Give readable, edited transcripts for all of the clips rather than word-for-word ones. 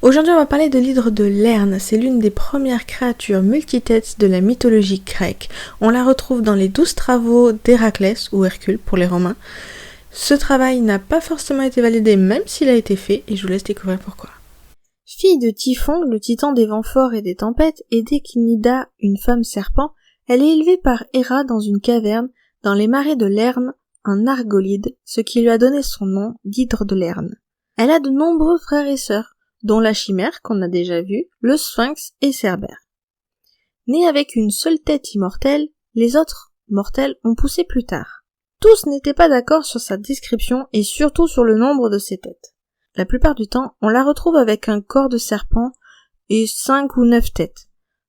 Aujourd'hui, on va parler de l'hydre de Lerne. C'est l'une des premières créatures multitêtes de la mythologie grecque. On la retrouve dans les 12 travaux d'Héraclès, ou Hercule pour les Romains. Ce travail n'a pas forcément été validé, même s'il a été fait, et je vous laisse découvrir pourquoi. Fille de Typhon, le titan des vents forts et des tempêtes, et d'Échinida, une femme serpent, elle est élevée par Héra dans une caverne, dans les marais de Lerne, un argolide, ce qui lui a donné son nom d'hydre de Lerne. Elle a de nombreux frères et sœurs, dont la chimère qu'on a déjà vue, le sphinx et Cerbère. Née avec une seule tête immortelle, les autres mortels ont poussé plus tard. Tous n'étaient pas d'accord sur sa description et surtout sur le nombre de ses têtes. La plupart du temps, on la retrouve avec un corps de serpent et 5 ou 9 têtes.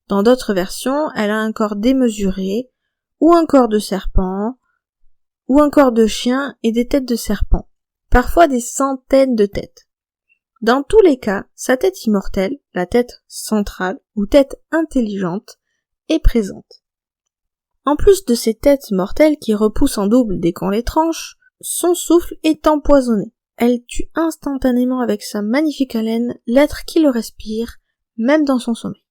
Dans d'autres versions, elle a un corps démesuré, ou un corps de serpent, ou un corps de chien et des têtes de serpent. Parfois des centaines de têtes. Dans tous les cas, sa tête immortelle, la tête centrale ou tête intelligente, est présente. En plus de ces têtes mortelles qui repoussent en double dès qu'on les tranche, son souffle est empoisonné. Elle tue instantanément avec sa magnifique haleine l'être qui le respire, même dans son sommeil.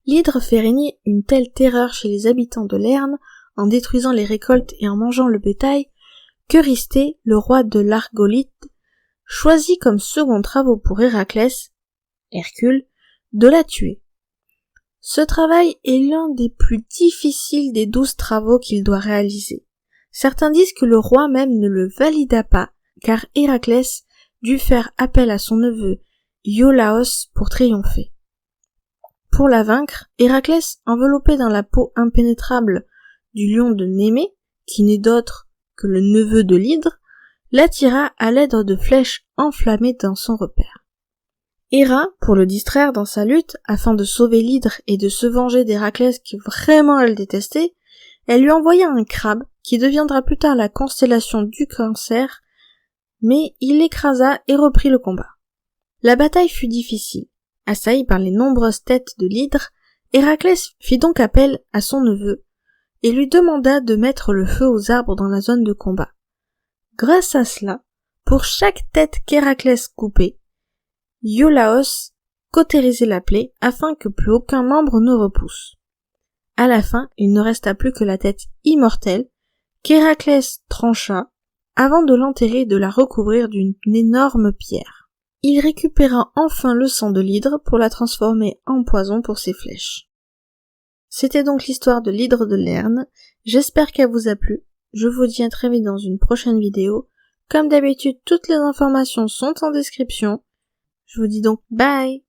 L'hydre fait régner une telle terreur chez les habitants de Lerne, en détruisant les récoltes et en mangeant le bétail, qu'Eurysthée, le roi de l'Argolide, choisit comme second travail pour Héraclès, Hercule, de la tuer. Ce travail est l'un des plus difficiles des 12 travaux qu'il doit réaliser. Certains disent que le roi même ne le valida pas, car Héraclès dut faire appel à son neveu Iolaos pour triompher. Pour la vaincre, Héraclès, enveloppé dans la peau impénétrable du lion de Némée, qui n'est d'autre que le neveu de l'hydre, l'attira à l'aide de flèches enflammées dans son repère. Héra, pour le distraire dans sa lutte, afin de sauver l'hydre et de se venger d'Héraclès qui vraiment elle détestait, elle lui envoya un crabe qui deviendra plus tard la constellation du Cancer, mais il l'écrasa et reprit le combat. La bataille fut difficile. Assailli par les nombreuses têtes de l'hydre, Héraclès fit donc appel à son neveu et lui demanda de mettre le feu aux arbres dans la zone de combat. Grâce à cela, pour chaque tête qu'Héraclès coupait, Iolaos cautérisait la plaie afin que plus aucun membre ne repousse. À la fin, il ne resta plus que la tête immortelle qu'Héraclès trancha avant de l'enterrer et de la recouvrir d'une énorme pierre. Il récupéra enfin le sang de l'hydre pour la transformer en poison pour ses flèches. C'était donc l'histoire de l'hydre de Lerne. J'espère qu'elle vous a plu. Je vous dis à très vite dans une prochaine vidéo. Comme d'habitude, toutes les informations sont en description. Je vous dis donc bye!